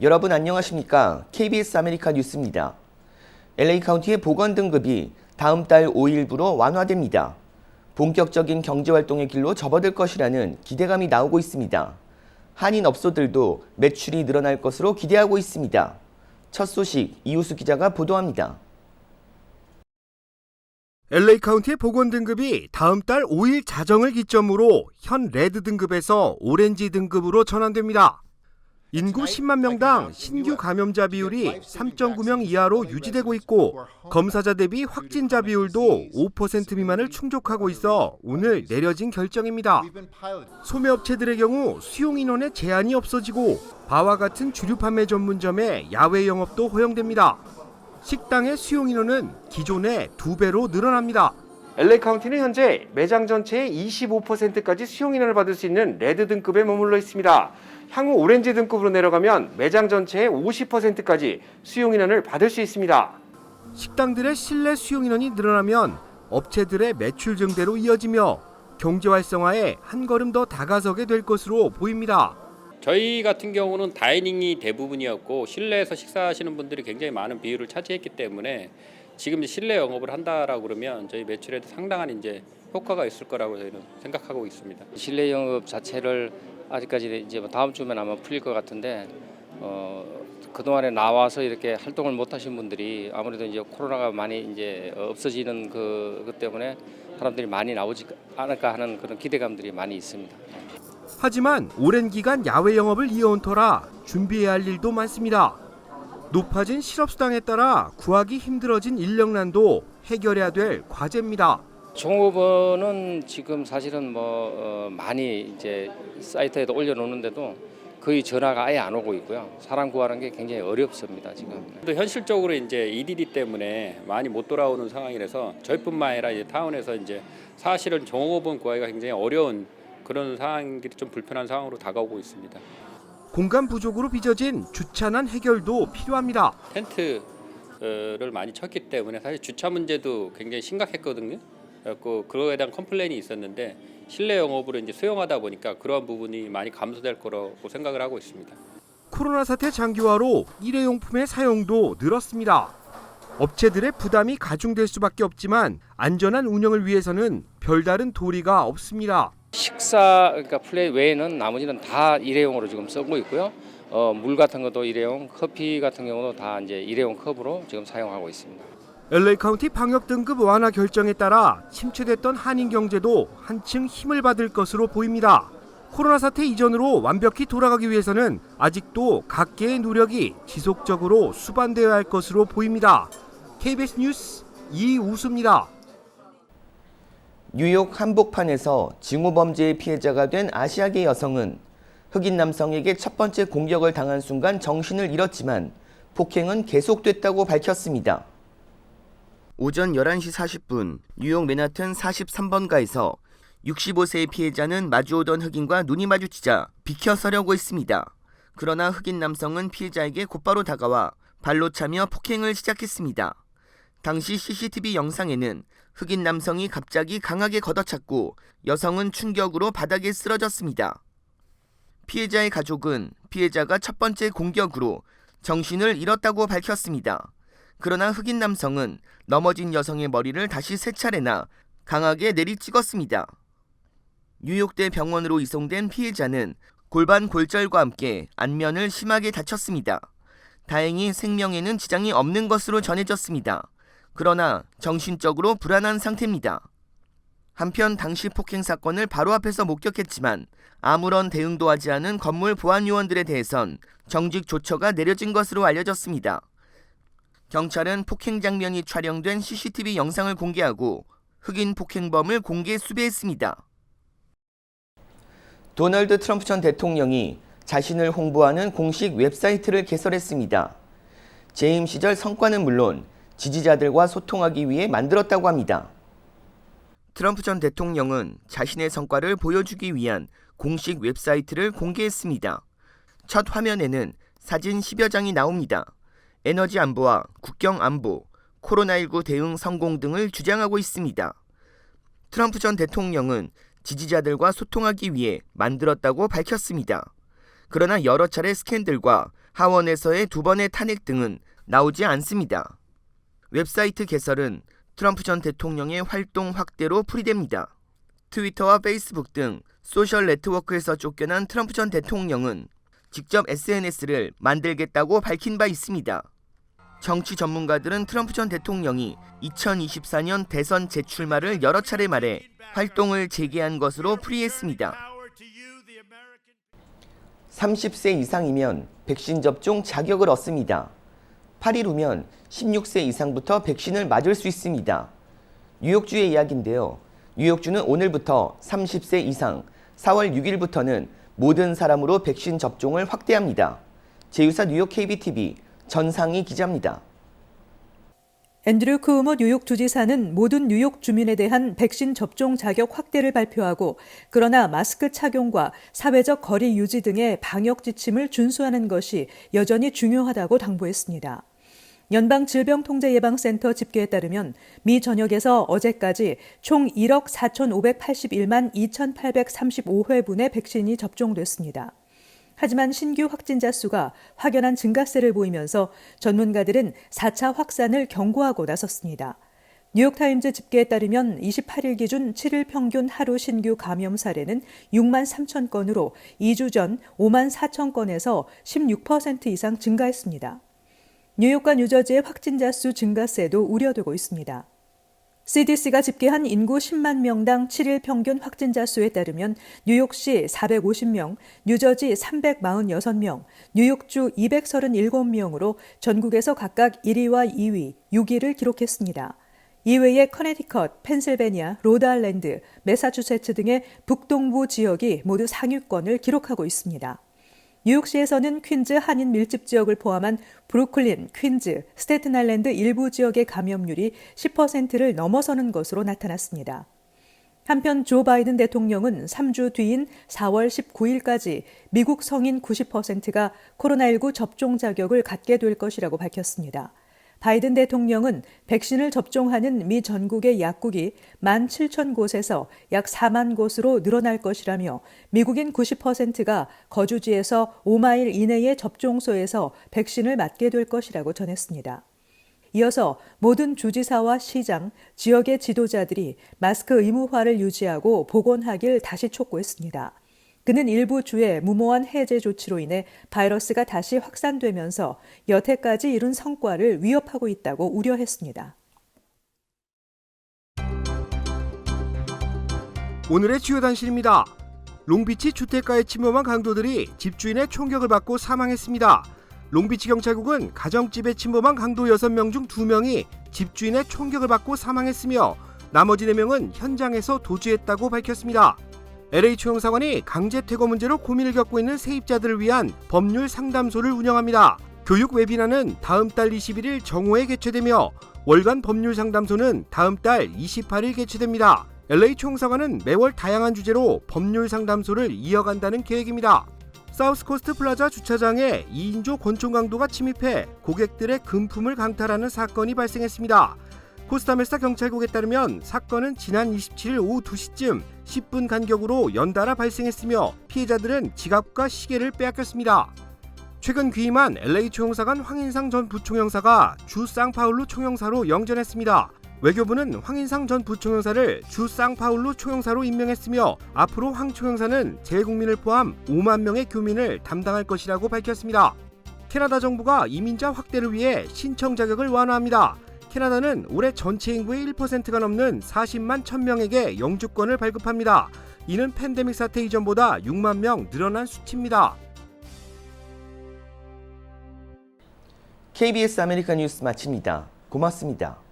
여러분 안녕하십니까? KBS 아메리카 뉴스입니다. LA 카운티의 보건 등급이 다음 달 5일부로 완화됩니다. 본격적인 경제활동의 길로 접어들 것이라는 기대감이 나오고 있습니다. 한인 업소들도 매출이 늘어날 것으로 기대하고 있습니다. 첫 소식 이우수 기자가 보도합니다. LA 카운티의 보건 등급이 다음 달 5일 자정을 기점으로 현 레드 등급에서 오렌지 등급으로 전환됩니다. 인구 10만 명당 신규 감염자 비율이 3.9명 이하로 유지되고 있고 검사자 대비 확진자 비율도 5% 미만을 충족하고 있어 오늘 내려진 결정입니다. 소매업체들의 경우 수용 인원에 제한이 없어지고 바와 같은 주류 판매 전문점의 야외 영업도 허용됩니다. 식당의 수용 인원은 기존의 2배로 늘어납니다. LA 카운티는 현재 매장 전체의 25%까지 수용 인원을 받을 수 있는 레드 등급에 머물러 있습니다. 향후 오렌지 등급으로 내려가면 매장 전체의 50%까지 수용 인원을 받을 수 있습니다. 식당들의 실내 수용 인원이 늘어나면 업체들의 매출 증대로 이어지며 경제 활성화에 한 걸음 더 다가서게 될 것으로 보입니다. 저희 같은 경우는 다이닝이 대부분이었고 실내에서 식사하시는 분들이 굉장히 많은 비율을 차지했기 때문에 지금 실내 영업을 한다라고 그러면 저희 매출에도 상당한 이제 효과가 있을 거라고 저희는 생각하고 있습니다. 실내 영업 자체를 아직까지 이제 다음 주면 아마 풀릴 것 같은데 그동안에 나와서 이렇게 활동을 못 하신 분들이 아무래도 이제 코로나가 많이 이제 없어지는 그 때문에 사람들이 많이 나오지 않을까 하는 그런 기대감들이 많이 있습니다. 하지만 오랜 기간 야외 영업을 이어온 터라 준비해야 할 일도 많습니다. 높아진 실업수당에 따라 구하기 힘들어진 인력난도 해결해야 될 과제입니다. 종업원은 지금 사실은 많이 이제 사이트에도 올려놓는데도 거의 전화가 아예 안 오고 있고요. 사람 구하는 게 굉장히 어렵습니다 지금. 또 현실적으로 이제 EDD 때문에 많이 못 돌아오는 상황이라서 저희뿐만 아니라 이제 타운에서 이제 사실은 종업원 구하기가 굉장히 어려운 그런 상황들이 좀 불편한 상황으로 다가오고 있습니다. 공간 부족으로 빚어진 주차난 해결도 필요합니다. 텐트를 많이 쳤기 때문에 사실 주차 문제도 굉장히 심각했거든요. 그래서 그거에 대한 컴플레인이 있었는데 실내 영업으로 이제 수용하다 보니까 그러한 부분이 많이 감소될 거라고 생각을 하고 있습니다. 코로나 사태 장기화로 일회용품의 사용도 늘었습니다. 업체들의 부담이 가중될 수밖에 없지만 안전한 운영을 위해서는 별다른 도리가 없습니다. 식사 그러니까 플레이 외에는 나머지는 다 일회용으로 지금 쓰고 있고요. 물 같은 것도 일회용, 커피 같은 경우도 다 이제 일회용 컵으로 지금 사용하고 있습니다. LA 카운티 방역 등급 완화 결정에 따라 침체됐던 한인 경제도 한층 힘을 받을 것으로 보입니다. 코로나 사태 이전으로 완벽히 돌아가기 위해서는 아직도 각계의 노력이 지속적으로 수반되어야 할 것으로 보입니다. KBS 뉴스 이우수입니다. 뉴욕 한복판에서 징후범죄의 피해자가 된 아시아계 여성은 흑인 남성에게 첫 번째 공격을 당한 순간 정신을 잃었지만 폭행은 계속됐다고 밝혔습니다. 오전 11시 40분 뉴욕 맨하튼 43번가에서 65세의 피해자는 마주오던 흑인과 눈이 마주치자 비켜서려고 했습니다. 그러나 흑인 남성은 피해자에게 곧바로 다가와 발로 차며 폭행을 시작했습니다. 당시 CCTV 영상에는 흑인 남성이 갑자기 강하게 걷어찼고 여성은 충격으로 바닥에 쓰러졌습니다. 피해자의 가족은 피해자가 첫 번째 공격으로 정신을 잃었다고 밝혔습니다. 그러나 흑인 남성은 넘어진 여성의 머리를 다시 3차례나 강하게 내리찍었습니다. 뉴욕대 병원으로 이송된 피해자는 골반 골절과 함께 안면을 심하게 다쳤습니다. 다행히 생명에는 지장이 없는 것으로 전해졌습니다. 그러나 정신적으로 불안한 상태입니다. 한편 당시 폭행 사건을 바로 앞에서 목격했지만 아무런 대응도 하지 않은 건물 보안 요원들에 대해선 정직 조처가 내려진 것으로 알려졌습니다. 경찰은 폭행 장면이 촬영된 CCTV 영상을 공개하고 흑인 폭행범을 공개 수배했습니다. 도널드 트럼프 전 대통령이 자신을 홍보하는 공식 웹사이트를 개설했습니다. 재임 시절 성과는 물론 지지자들과 소통하기 위해 만들었다고 합니다. 트럼프 전 대통령은 자신의 성과를 보여주기 위한 공식 웹사이트를 공개했습니다. 첫 화면에는 사진 10여 장이 나옵니다. 에너지 안보와 국경 안보, 코로나19 대응 성공 등을 주장하고 있습니다. 트럼프 전 대통령은 지지자들과 소통하기 위해 만들었다고 밝혔습니다. 그러나 여러 차례 스캔들과 하원에서의 2번의 탄핵 등은 나오지 않습니다. 웹사이트 개설은 트럼프 전 대통령의 활동 확대로 풀이됩니다. 트위터와 페이스북 등 소셜 네트워크에서 쫓겨난 트럼프 전 대통령은 직접 SNS를 만들겠다고 밝힌 바 있습니다. 정치 전문가들은 트럼프 전 대통령이 2024년 대선 재출마를 여러 차례 말해 활동을 재개한 것으로 풀이했습니다. 30세 이상이면 백신 접종 자격을 얻습니다. 8일 후면 16세 이상부터 백신을 맞을 수 있습니다. 뉴욕주의 이야기인데요. 뉴욕주는 오늘부터 30세 이상, 4월 6일부터는 모든 사람으로 백신 접종을 확대합니다. 제2사 뉴욕 KBTV 전상희 기자입니다. 앤드류 쿠오모 뉴욕 주지사는 모든 뉴욕 주민에 대한 백신 접종 자격 확대를 발표하고 그러나 마스크 착용과 사회적 거리 유지 등의 방역 지침을 준수하는 것이 여전히 중요하다고 당부했습니다. 연방질병통제예방센터 집계에 따르면 미 전역에서 어제까지 총 1억 4,581만 2,835회분의 백신이 접종됐습니다. 하지만 신규 확진자 수가 확연한 증가세를 보이면서 전문가들은 4차 확산을 경고하고 나섰습니다. 뉴욕타임즈 집계에 따르면 28일 기준 7일 평균 하루 신규 감염 사례는 6만 3천 건으로 2주 전 5만 4천 건에서 16% 이상 증가했습니다. 뉴욕과 뉴저지의 확진자 수 증가세도 우려되고 있습니다. CDC가 집계한 인구 10만 명당 7일 평균 확진자 수에 따르면 뉴욕시 450명, 뉴저지 346명, 뉴욕주 237명으로 전국에서 각각 1위와 2위, 6위를 기록했습니다. 이외에 커네티컷, 펜실베니아, 로드아일랜드, 매사추세츠 등의 북동부 지역이 모두 상위권을 기록하고 있습니다. 뉴욕시에서는 퀸즈 한인 밀집 지역을 포함한 브루클린, 퀸즈, 스테튼아일랜드 일부 지역의 감염률이 10%를 넘어서는 것으로 나타났습니다. 한편 조 바이든 대통령은 3주 뒤인 4월 19일까지 미국 성인 90%가 코로나19 접종 자격을 갖게 될 것이라고 밝혔습니다. 바이든 대통령은 백신을 접종하는 미 전국의 약국이 17,000곳에서 약 4만 곳으로 늘어날 것이라며 미국인 90%가 거주지에서 5마일 이내의 접종소에서 백신을 맞게 될 것이라고 전했습니다. 이어서 모든 주지사와 시장, 지역의 지도자들이 마스크 의무화를 유지하고 복원하길 다시 촉구했습니다. 그는 일부 주의 무모한 해제 조치로 인해 바이러스가 다시 확산되면서 여태까지 이룬 성과를 위협하고 있다고 우려했습니다. 오늘의 주요 단신입니다. 롱비치 주택가에 침범한 강도들이 집주인의 총격을 받고 사망했습니다. 롱비치 경찰국은 가정집에 침범한 강도 6명 중 2명이 집주인의 총격을 받고 사망했으며 나머지 4명은 현장에서 도주했다고 밝혔습니다. LA 초형사관이 강제 퇴거 문제로 고민을 겪고 있는 세입자들을 위한 법률 상담소를 운영합니다. 교육 웨비나는 다음 달 21일 정오에 개최되며 월간 법률 상담소는 다음 달 28일 개최됩니다. LA 초형사관은 매월 다양한 주제로 법률 상담소를 이어간다는 계획입니다. 사우스코스트 플라자 주차장에 2인조 권총 강도가 침입해 고객들의 금품을 강탈하는 사건이 발생했습니다. 코스타메사 경찰국에 따르면 사건은 지난 27일 오후 2시쯤 10분 간격으로 연달아 발생했으며 피해자들은 지갑과 시계를 빼앗겼습니다. 최근 귀임한 LA 초형사관 황인상 전 부총영사가 주 상파울루 총영사로 영전했습니다. 외교부는 황인상 전 부총영사를 주 상파울루 총영사로 임명했으며 앞으로 황 총영사는 재외국민을 포함 5만 명의 교민을 담당할 것이라고 밝혔습니다. 캐나다 정부가 이민자 확대를 위해 신청 자격을 완화합니다. 캐나다는 올해 전체 인구의 1%가 넘는 40만 1000명에게 영주권을 발급합니다. 이는 팬데믹 사태 이전보다 6만 명 늘어난 수치입니다. KBS 아메리카 뉴스 마칩니다. 고맙습니다.